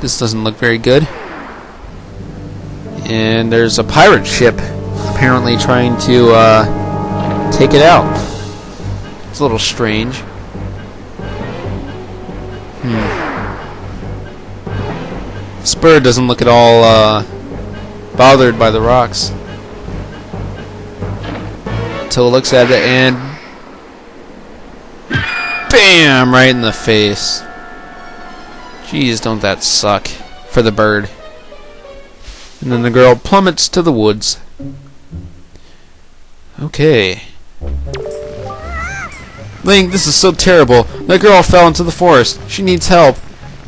This doesn't look very good. And there's a pirate ship apparently trying to take it out. It's a little strange. Spur doesn't look at all bothered by the rocks until it looks at it and BAM! Right in the face. Jeez, don't that suck for the bird. And then the girl plummets to the woods. Okay. Link, this is so terrible. That girl fell into the forest. She needs help.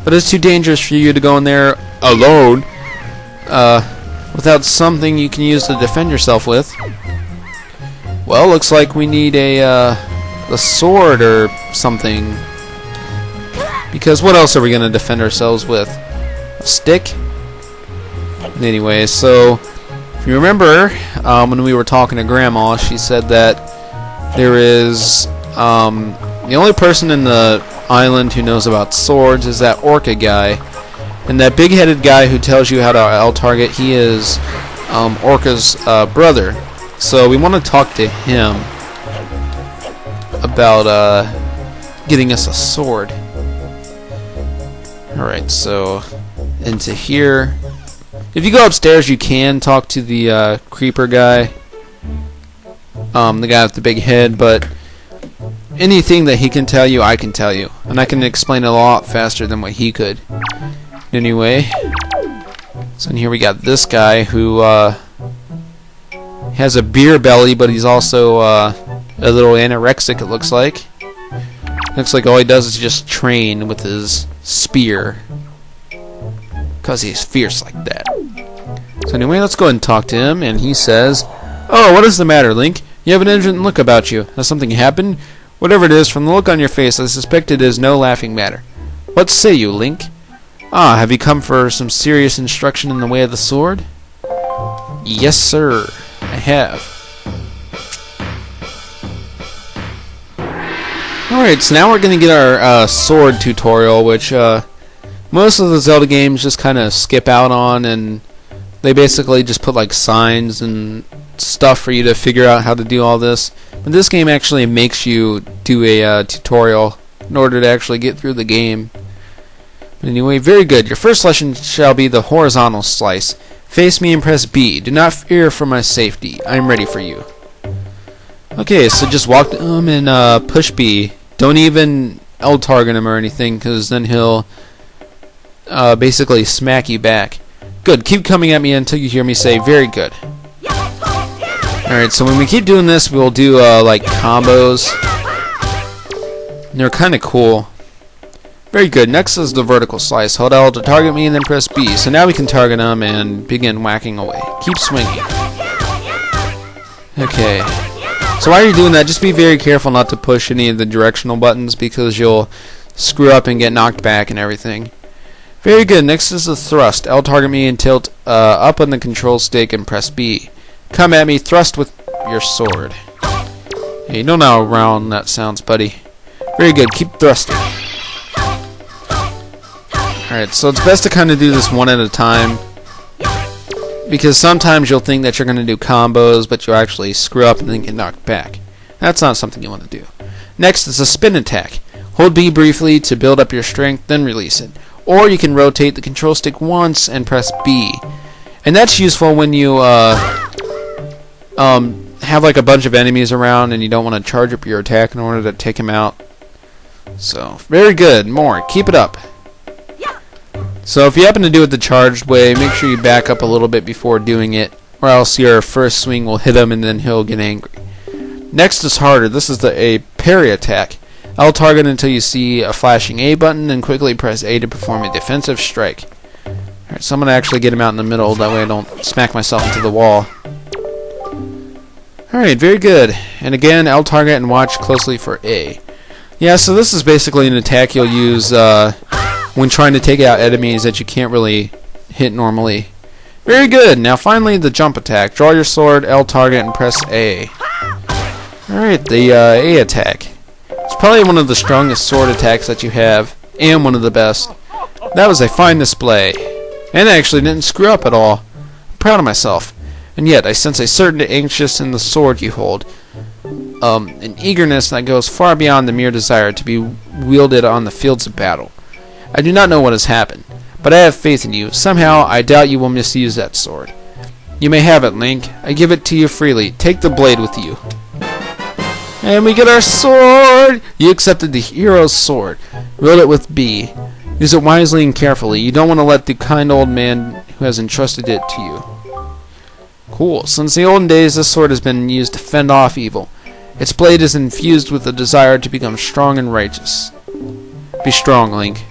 But it's too dangerous for you to go in there alone. Without something you can use to defend yourself with. Well, looks like we need a sword or something. Because what else are we going to defend ourselves with? A stick? Anyway, so if you remember when we were talking to Grandma, she said that there is the only person in the island who knows about swords is that Orca guy, and that big-headed guy who tells you how to L-target, he is Orca's brother. So we want to talk to him about getting us a sword. Alright, so into here. If you go upstairs, you can talk to the creeper guy, the guy with the big head, but anything that he can tell you, I can tell you. And I can explain it a lot faster than what he could. Anyway, so in here we got this guy who has a beer belly, but he's also a little anorexic, it looks like. Looks like all he does is just train with his spear. Because he's fierce like that. So anyway, let's go ahead and talk to him, and he says, "Oh, what is the matter, Link? You have an urgent look about you. Has something happened? Whatever it is, from the look on your face, I suspect it is no laughing matter. What say you, Link? Ah, have you come for some serious instruction in the way of the sword?" "Yes, sir, I have." Alright, so now we're going to get our sword tutorial, which most of the Zelda games just kind of skip out on, and they basically just put like signs and stuff for you to figure out how to do all this. But this game actually makes you do a tutorial in order to actually get through the game. But anyway, very good. Your first lesson shall be the horizontal slice. Face me and press B. Do not fear for my safety. I am ready for you. Okay, so just walk to him and push B. Don't even L-target him or anything, because then he'll basically smack you back. Good, keep coming at me until you hear me say, very good. Alright, so when we keep doing this, we'll do like combos. And they're kind of cool. Very good, next is the vertical slice. Hold L to target me and then press B. So now we can target him and begin whacking away. Keep swinging. Okay. So while you're doing that, just be very careful not to push any of the directional buttons, because you'll screw up and get knocked back and everything. Very good. Next is the thrust. L target me and tilt up on the control stick and press B. Come at me, thrust with your sword. Yeah, you know how round that sounds, buddy. Very good. Keep thrusting. Alright, so it's best to kind of do this one at a time, because sometimes you'll think that you're going to do combos, but you'll actually screw up and then get knocked back. That's not something you want to do. Next is a spin attack. Hold B briefly to build up your strength, then release it. Or you can rotate the control stick once and press B. And that's useful when you have like a bunch of enemies around and you don't want to charge up your attack in order to take them out. So, very good. More. Keep it up. So if you happen to do it the charged way, make sure you back up a little bit before doing it, or else your first swing will hit him and then he'll get angry. Next is harder. This is a parry attack. I'll target until you see a flashing A button, then quickly press A to perform a defensive strike. Alright, so I'm going to actually get him out in the middle, that way I don't smack myself into the wall. Alright, very good. And again, I'll target and watch closely for A. Yeah, so this is basically an attack you'll use when trying to take out enemies that you can't really hit normally. Very good. Now finally the jump attack. Draw your sword, L target, and press A. Alright, the A attack. It's probably one of the strongest sword attacks that you have, and one of the best. That was a fine display, and I actually didn't screw up at all. I'm proud of myself. And yet, I sense a certain anxious in the sword you hold. An eagerness that goes far beyond the mere desire to be wielded on the fields of battle. I do not know what has happened, but I have faith in you. Somehow, I doubt you will misuse that sword. You may have it, Link. I give it to you freely. Take the blade with you. And we get our sword! You accepted the hero's sword. Wield it with B. Use it wisely and carefully. You don't want to let the kind old man who has entrusted it to you. Cool. Since the olden days, this sword has been used to fend off evil. Its blade is infused with the desire to become strong and righteous. Be strong, Link.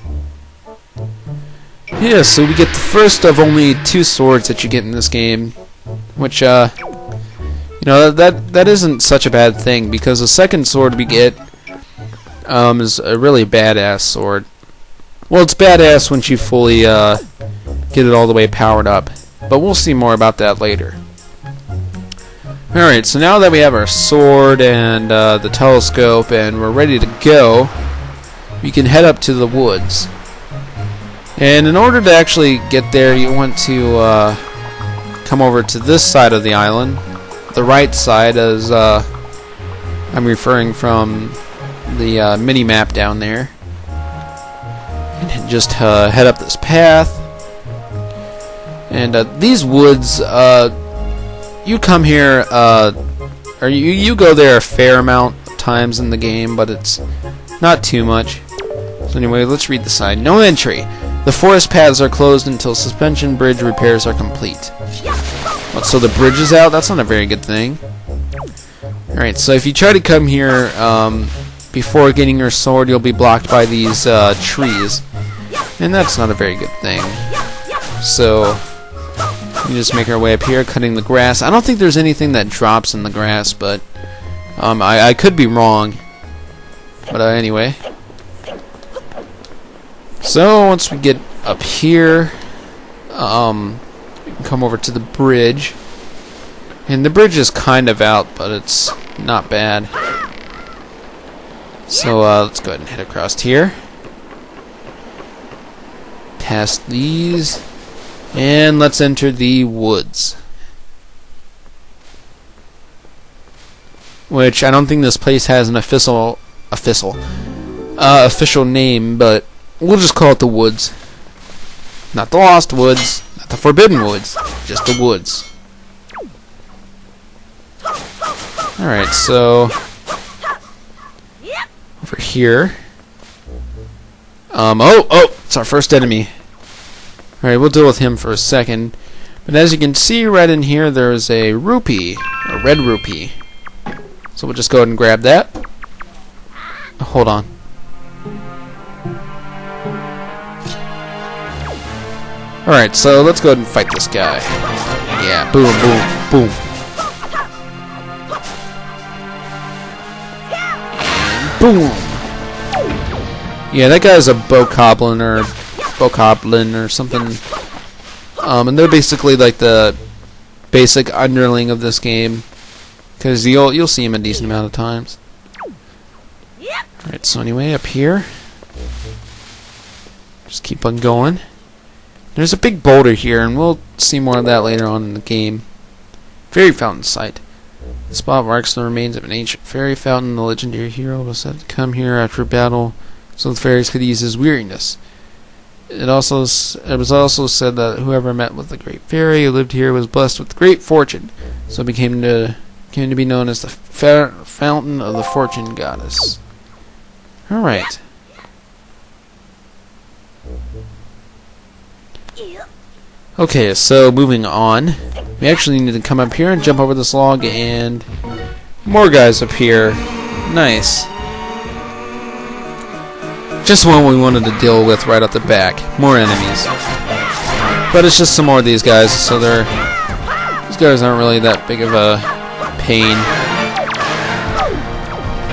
Yeah, so we get the first of only 2 swords that you get in this game, which, you know, that isn't such a bad thing, because the second sword we get is a really badass sword. Well, it's badass once you fully get it all the way powered up, but we'll see more about that later. Alright, so now that we have our sword and the telescope and we're ready to go, we can head up to the woods. And in order to actually get there, you want to come over to this side of the island, the right side, as I'm referring from the mini-map down there. And just head up this path. And these woods, you come here, or you go there a fair amount of times in the game, but it's not too much. So anyway, let's read the sign. No entry. The forest paths are closed until suspension bridge repairs are complete. What, so the bridge is out? That's not a very good thing. Alright, so if you try to come here before getting your sword, you'll be blocked by these trees. And that's not a very good thing. So we just make our way up here, cutting the grass. I don't think there's anything that drops in the grass, but I could be wrong. But anyway. So once we get up here, we can come over to the bridge. And the bridge is kind of out, but it's not bad. So let's go ahead and head across here. Past these. And let's enter the woods. Which I don't think this place has an official name, but we'll just call it the woods. Not the Lost Woods, not the Forbidden Woods, just the woods. Alright, so over here. Oh, it's our first enemy. Alright, we'll deal with him for a second. But as you can see right in here, there's a rupee, a red rupee. So we'll just go ahead and grab that. Hold on. Alright, so let's go ahead and fight this guy. Yeah, boom, boom, boom. And boom! Yeah, that guy's a bokoblin or something. And they're basically like the basic underling of this game. Because you'll see him a decent amount of times. Alright, so anyway, up here. Just keep on going. There's a big boulder here, and we'll see more of that later on in the game. Fairy fountain site. The spot marks the remains of an ancient fairy fountain. The legendary hero was said to come here after a battle, so the fairies could ease his weariness. It was also said that whoever met with the great fairy who lived here was blessed with great fortune, so it came to be known as the Fountain of the Fortune Goddess. Alright. Okay, so moving on. We actually need to come up here and jump over this log, and more guys up here. Nice. Just what we wanted to deal with right off the back. More enemies. But it's just some more of these guys, so these guys aren't really that big of a pain.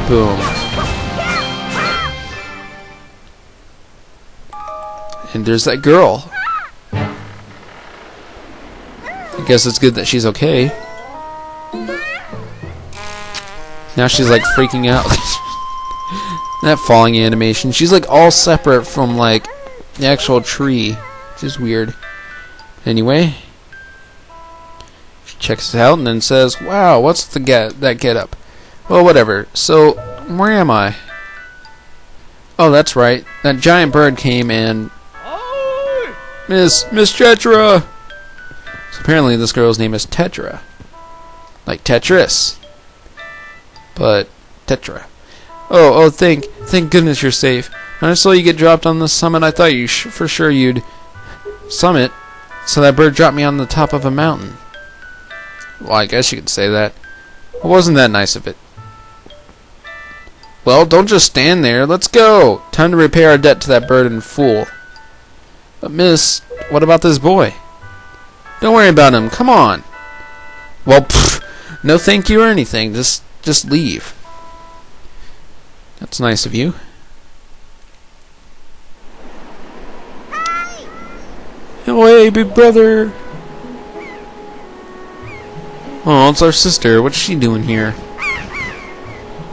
Boom. And there's that girl. I guess it's good that she's okay. Now she's like freaking out. That falling animation. She's like all separate from like the actual tree, which is weird. Anyway, she checks it out and then says, "Wow, what's that get up?" Well, whatever. So, where am I? Oh, that's right. That giant bird came and... Miss Tetra! So apparently this girl's name is Tetra. Like Tetris. But Tetra. Oh, thank goodness you're safe. When I saw you get dropped on the summit, I thought you for sure you'd... Summit? So that bird dropped me on the top of a mountain. Well, I guess you could say that. It wasn't that nice of it. Well, don't just stand there. Let's go. Time to repay our debt to that bird and fool. But miss, what about this boy? Don't worry about him. Come on. Well, no thank you or anything. Just leave. That's nice of you. Oh, hey, big brother. Oh, it's our sister. What's she doing here?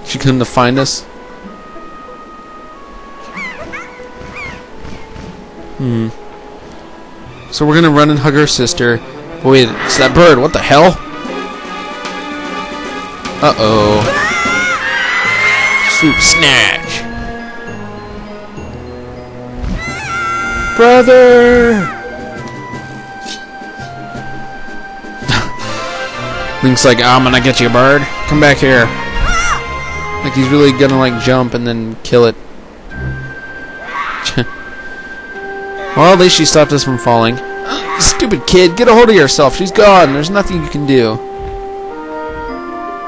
She come to find us? So we're gonna run and hug her sister. But wait, it's that bird. What the hell? Uh-oh. Swoop snatch. Brother! Link's like, I'm gonna get you, bird. Come back here. Like he's really gonna like jump and then kill it. Well, at least she stopped us from falling. Stupid kid, get a hold of yourself. She's gone. There's nothing you can do.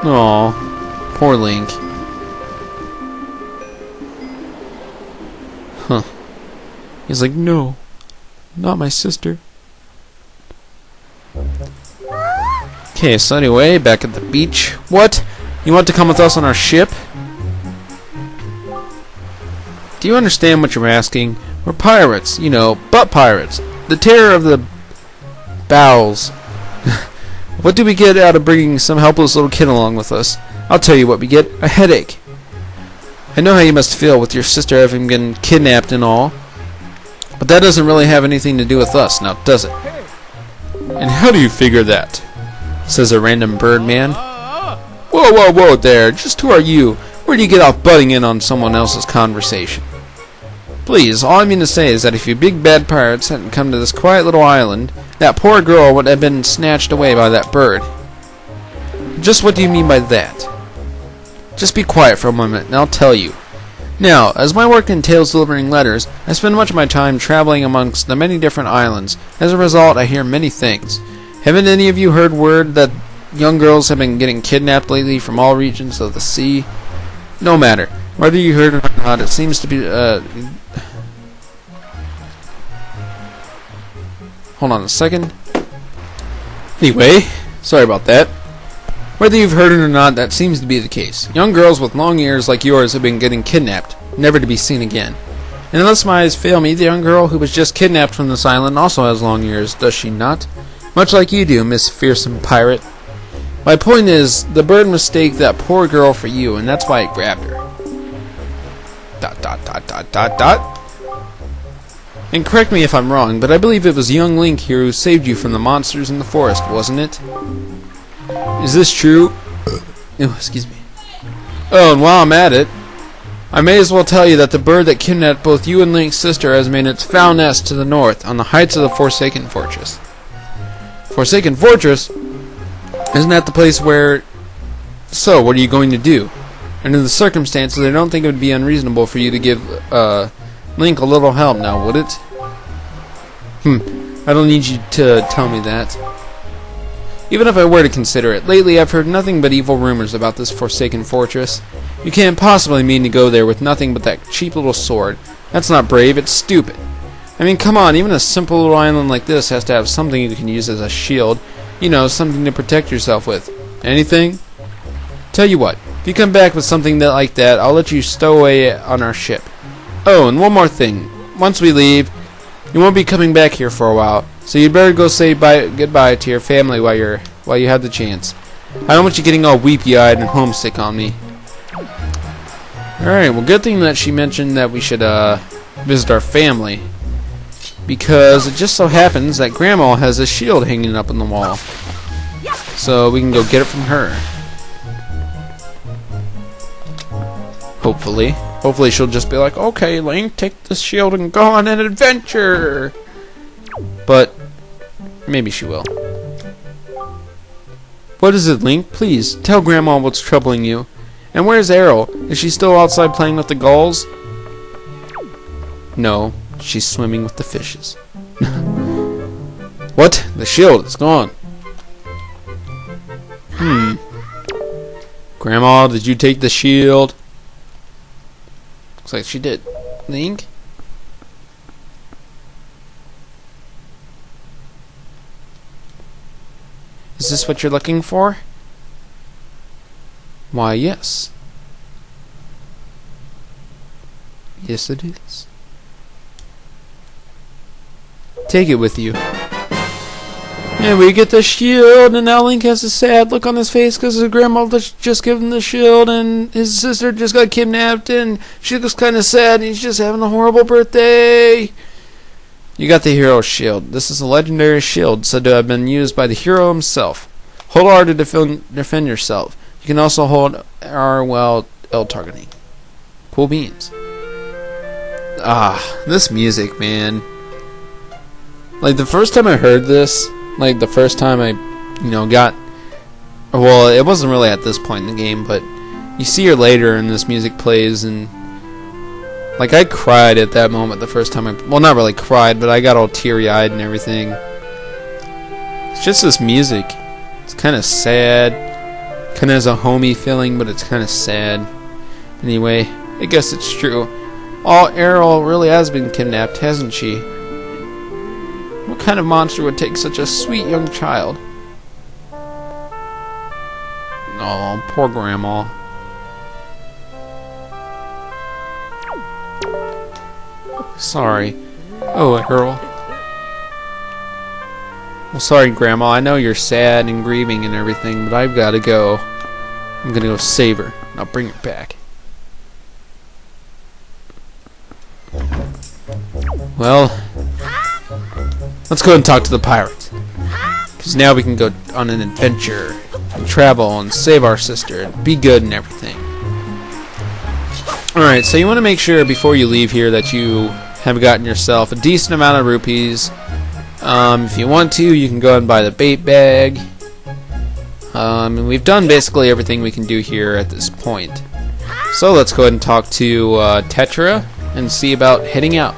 Aw, poor Link. Huh. He's like, no, not my sister. Okay, so anyway, back at the beach. What? You want to come with us on our ship? Do you understand what you're asking? We're pirates, you know, butt pirates. The terror of the bowels. What do we get out of bringing some helpless little kid along with us? I'll tell you what we get. A headache. I know how you must feel with your sister having been kidnapped and all. But that doesn't really have anything to do with us, now does it? And how do you figure that? Says a random bird man. Whoa there. Just who are you? Where do you get off butting in on someone else's conversation? Please, all I mean to say is that if you big bad pirates hadn't come to this quiet little island, that poor girl would have been snatched away by that bird. Just what do you mean by that? Just be quiet for a moment, and I'll tell you. Now, as my work entails delivering letters, I spend much of my time traveling amongst the many different islands. As a result, I hear many things. Haven't any of you heard word that young girls have been getting kidnapped lately from all regions of the sea? No matter. Whether you heard it or not, it seems to be, hold on a second. Anyway, sorry about that. Whether you've heard it or not, that seems to be the case. Young girls with long ears like yours have been getting kidnapped, never to be seen again. And unless my eyes fail me, the young girl who was just kidnapped from this island also has long ears, does she not? Much like you do, Miss Fearsome Pirate. My point is, the bird mistaked that poor girl for you, and that's why it grabbed her. ... And correct me if I'm wrong, but I believe it was young Link here who saved you from the monsters in the forest, wasn't it? Is this true? Oh, excuse me. Oh, and while I'm at it, I may as well tell you that the bird that kidnapped both you and Link's sister has made its foul nest to the north, on the heights of the Forsaken Fortress. Forsaken Fortress? Isn't that the place where... So, what are you going to do? Under the circumstances, I don't think it would be unreasonable for you to give, Link a little help now, would it? I don't need you to tell me that. Even if I were to consider it, lately I've heard nothing but evil rumors about this Forsaken Fortress. You can't possibly mean to go there with nothing but that cheap little sword. That's not brave, it's stupid. I mean, come on, even a simple little island like this has to have something you can use as a shield. You know, something to protect yourself with. Anything? Tell you what, if you come back with something like that, I'll let you stow away on our ship. Oh, and one more thing. Once we leave, you won't be coming back here for a while, so you'd better go say goodbye to your family while you have the chance. I don't want you getting all weepy-eyed and homesick on me. Alright, well, good thing that she mentioned that we should visit our family. because it just so happens that Grandma has a shield hanging up on the wall. So we can go get it from her. Hopefully. Hopefully she'll just be like, okay, Link, take the shield and go on an adventure. But maybe she will. What is it, Link? Please, tell Grandma what's troubling you. And where's Errol? Is she still outside playing with the gulls? No, she's swimming with the fishes. What? The shield, it's gone. Grandma, did you take the shield? Looks like she did. Link? Is this what you're looking for? Why, yes. Yes, it is. Take it with you. And we get the shield, and now Link has a sad look on his face because his grandma just gave him the shield, and his sister just got kidnapped, and she looks kind of sad, and he's just having a horrible birthday. You got the hero shield. This is a legendary shield said to have been used by the hero himself. Hold R to defend yourself. You can also hold R while L targeting. Cool beans. Ah, this music, man. Like, the first time I heard this, like, the first time I, got... Well, it wasn't really at this point in the game, but you see her later and this music plays, and... Like, I cried at that moment the first time I... Well, not really cried, but I got all teary-eyed and everything. It's just this music. It's kind of sad. Kind of has a homey feeling, but it's kind of sad. Anyway, I guess it's true. Oh, Errol really has been kidnapped, hasn't she? What kind of monster would take such a sweet young child? Oh, poor Grandma. Sorry. Oh, Errol. Well, sorry, Grandma. I know you're sad and grieving and everything, but I've got to go. I'm going to go save her. I'll bring her back. Well, let's go and talk to the pirates. Because now we can go on an adventure, and travel, and save our sister, and be good and everything. Alright, so you want to make sure before you leave here that you have gotten yourself a decent amount of rupees. If you want to, you can go and buy the bait bag. And we've done basically everything we can do here at this point. So let's go ahead and talk to Tetra and see about heading out.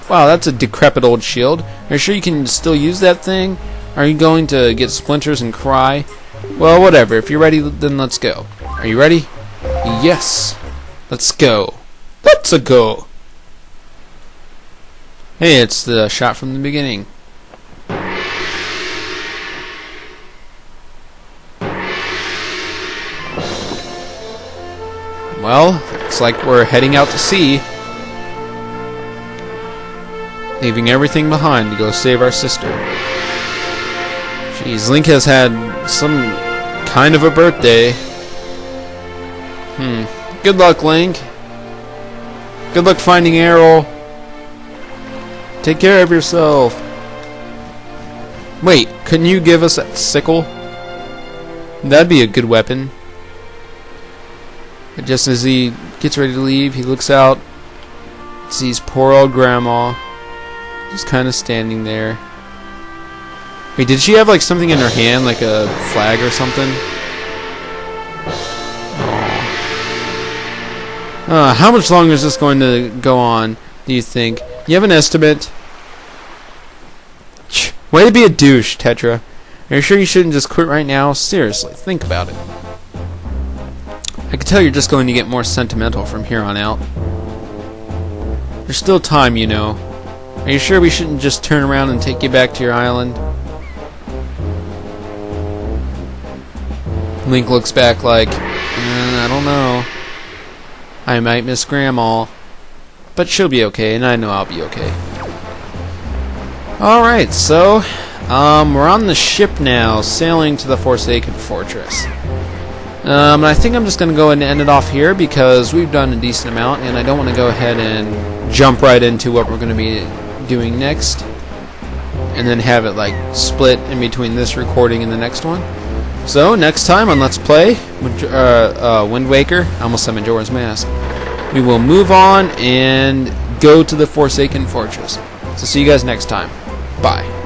Wow, that's a decrepit old shield. Are you sure you can still use that thing? Are you going to get splinters and cry? Well, whatever. If you're ready, then let's go. Are you ready? Yes. Let's go. Let's go. Hey, it's the shot from the beginning. Well, looks like we're heading out to sea. Leaving everything behind to go save our sister. Jeez, Link has had some kind of a birthday. Good luck, Link. Good luck finding Errol. Take care of yourself. Wait, couldn't you give us that sickle? That'd be a good weapon. But just as he gets ready to leave, he looks out, sees poor old Grandma, just kind of standing there. Wait, did she have like something in her hand, like a flag or something? How much longer is this going to go on, do you think? You have an estimate? Way to be a douche, Tetra. Are you sure you shouldn't just quit right now? Seriously, think about it. I can tell you're just going to get more sentimental from here on out. There's still time, you know. Are you sure we shouldn't just turn around and take you back to your island? Link looks back like, I don't know. I might miss Grandma. But she'll be okay, and I know I'll be okay. Alright, so, we're on the ship now, sailing to the Forsaken Fortress. I think I'm just going to go ahead and end it off here because we've done a decent amount, and I don't want to go ahead and jump right into what we're going to be doing next, and then have it like split in between this recording and the next one. So next time on Let's Play Wind Waker, I almost said Majora's Mask, we will move on and go to the Forsaken Fortress. So see you guys next time. Bye.